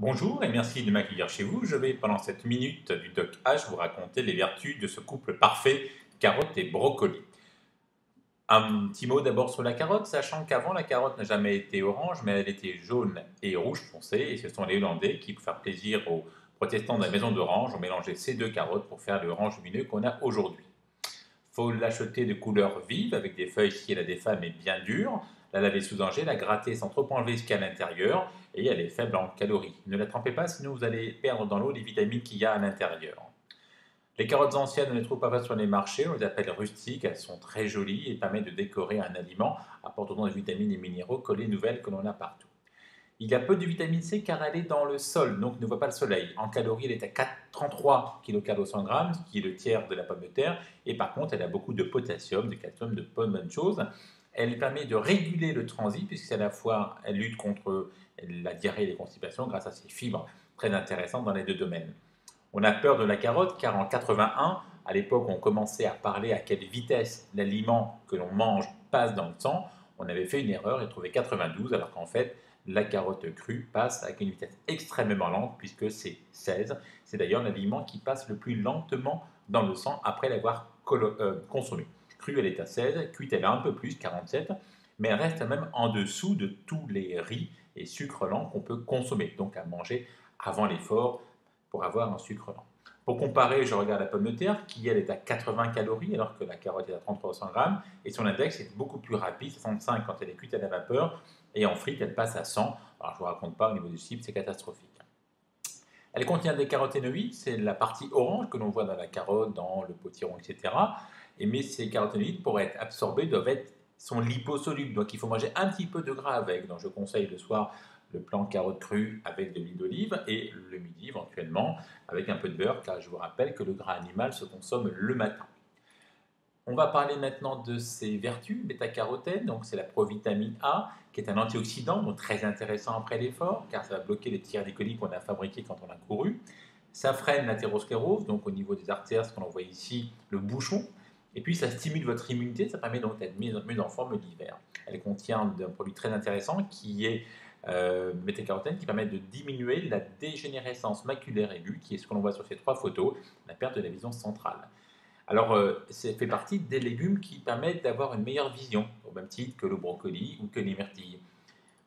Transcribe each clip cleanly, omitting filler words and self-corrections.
Bonjour et merci de m'accueillir chez vous. Je vais pendant cette minute du Doc H vous raconter les vertus de ce couple parfait carotte et brocoli. Un petit mot d'abord sur la carotte, sachant qu'avant la carotte n'a jamais été orange, mais elle était jaune et rouge foncé, et ce sont les Hollandais qui, pour faire plaisir aux protestants de la maison d'Orange, ont mélangé ces deux carottes pour faire l'orange lumineux qu'on a aujourd'hui. Faut l'acheter de couleur vive, avec des feuilles si elle a des feuilles mais bien dures, la laver sous un gel, la gratter sans trop enlever ce qu'il y a à l'intérieur, et elle est faible en calories. Ne la trempez pas, sinon vous allez perdre dans l'eau les vitamines qu'il y a à l'intérieur. Les carottes anciennes, on ne les trouve pas sur les marchés, on les appelle rustiques, elles sont très jolies et permettent de décorer un aliment, apportant des vitamines et minéraux que les nouvelles que l'on a partout. Il y a peu de vitamine C car elle est dans le sol, donc ne voit pas le soleil. En calories, elle est à 33 kcal au 100 g, ce qui est le tiers de la pomme de terre. Et par contre, elle a beaucoup de potassium, de calcium, de bonnes choses. Elle permet de réguler le transit, puisque à la fois, elle lutte contre la diarrhée et les constipations grâce à ses fibres, très intéressantes dans les deux domaines. On a peur de la carotte car en 81, à l'époque, on commençait à parler à quelle vitesse l'aliment que l'on mange passe dans le sang. On avait fait une erreur et trouvé 92, alors qu'en fait, la carotte crue passe avec une vitesse extrêmement lente, puisque c'est 16. C'est d'ailleurs l'aliment qui passe le plus lentement dans le sang après l'avoir consommé. Crue, elle est à 16, cuite, elle a un peu plus, 47, mais elle reste même en dessous de tous les riz et sucres lents qu'on peut consommer, donc à manger avant l'effort pour avoir un sucre lent. Pour comparer, je regarde la pomme de terre qui, elle, est à 80 calories alors que la carotte est à 3300 grammes et son index est beaucoup plus rapide, 65 quand elle est cuite à la vapeur et en frite, elle passe à 100. Alors, je ne vous raconte pas, au niveau du cible, c'est catastrophique. Elle contient des caroténoïdes, c'est la partie orange que l'on voit dans la carotte, dans le potiron, etc. Mais ces caroténoïdes, pour être absorbés, sont liposolubles. Donc il faut manger un petit peu de gras avec. Donc je conseille le soir le plan carotte crue avec de l'huile d'olive et le midi éventuellement avec un peu de beurre, car je vous rappelle que le gras animal se consomme le matin. On va parler maintenant de ses vertus, bêta-carotène, donc c'est la provitamine A, qui est un antioxydant, donc très intéressant après l'effort, car ça va bloquer les thyréocolis qu'on a fabriqués quand on a couru. Ça freine l'athérosclérose, donc au niveau des artères, ce qu'on voit ici, le bouchon. Et puis ça stimule votre immunité, ça permet donc d'être mieux en forme l'hiver. Elle contient un produit très intéressant qui est bêta-carotène, qui permet de diminuer la dégénérescence maculaire aiguë, qui est ce que l'on voit sur ces trois photos, la perte de la vision centrale. Alors, ça fait partie des légumes qui permettent d'avoir une meilleure vision, au même titre que le brocoli ou que les myrtilles.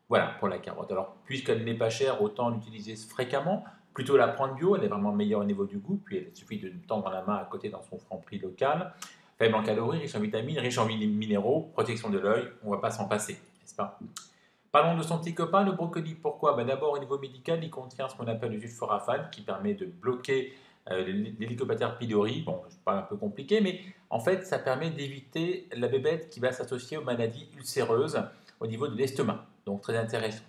Voilà pour la carotte. Alors, puisqu'elle n'est pas chère, autant l'utiliser fréquemment. Plutôt la prendre bio, elle est vraiment meilleure au niveau du goût, puis il suffit de tendre la main à côté dans son franc-prix local. Faible en calories, riche en vitamines, riche en minéraux, protection de l'œil, on ne va pas s'en passer, n'est-ce pas? Parlons de son petit copain, le brocoli. Pourquoi? D'abord, au niveau médical, il contient ce qu'on appelle le sulforaphane qui permet de bloquer l'hélicobacter pylori. Bon, c'est pas un peu compliqué, mais en fait, ça permet d'éviter la bébête qui va s'associer aux maladies ulcéreuses au niveau de l'estomac. Donc, très intéressant.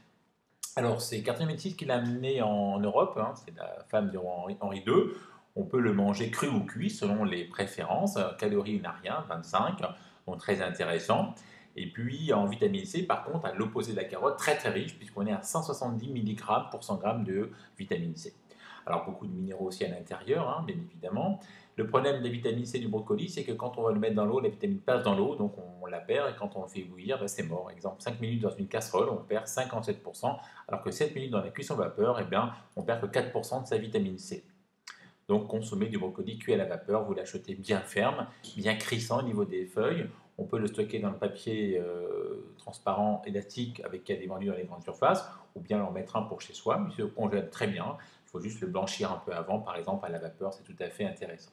Alors, c'est Catherine Médicis qui l'a amené en Europe, hein, c'est la femme de Henri II. On peut le manger cru ou cuit selon les préférences. Calories, il n'a rien, 25, donc très intéressant. Et puis en vitamine C, par contre, à l'opposé de la carotte, très très riche, puisqu'on est à 170 mg pour 100 g de vitamine C. Alors beaucoup de minéraux aussi à l'intérieur, hein, bien évidemment. Le problème de la vitamine C du brocoli, c'est que quand on va le mettre dans l'eau, la vitamine passe dans l'eau, donc on la perd, et quand on le fait bouillir, c'est mort. Exemple, 5 minutes dans une casserole, on perd 57%, alors que 7 minutes dans la cuisson vapeur, on perd que 4% de sa vitamine C. Donc consommer du brocoli cuit à la vapeur, vous l'achetez bien ferme, bien crissant au niveau des feuilles. On peut le stocker dans le papier transparent élastique avec lequel il est vendu dans les grandes surfaces, ou bien en mettre un pour chez soi, il se congèle très bien. Il faut juste le blanchir un peu avant, par exemple à la vapeur, c'est tout à fait intéressant.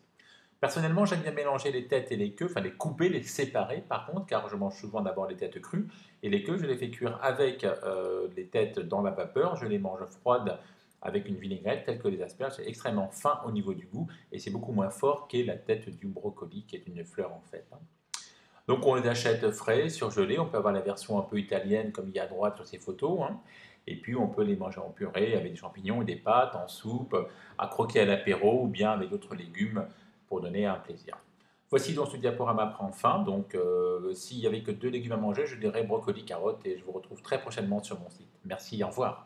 Personnellement, j'aime bien mélanger les têtes et les queues, enfin les couper, les séparer par contre, car je mange souvent d'abord les têtes crues, et les queues, je les fais cuire avec les têtes dans la vapeur, je les mange froides avec une vinaigrette telle que les asperges, c'est extrêmement fin au niveau du goût, et c'est beaucoup moins fort qu'est la tête du brocoli, qui est une fleur en fait, hein. Donc on les achète frais, surgelés, on peut avoir la version un peu italienne comme il y a à droite sur ces photos, hein. Et puis on peut les manger en purée avec des champignons et des pâtes, en soupe, à croquer à l'apéro ou bien avec d'autres légumes pour donner un plaisir. Voici donc ce diaporama prend fin. Donc s'il n'y avait que deux légumes à manger, je dirais brocoli, carotte et je vous retrouve très prochainement sur mon site. Merci, au revoir.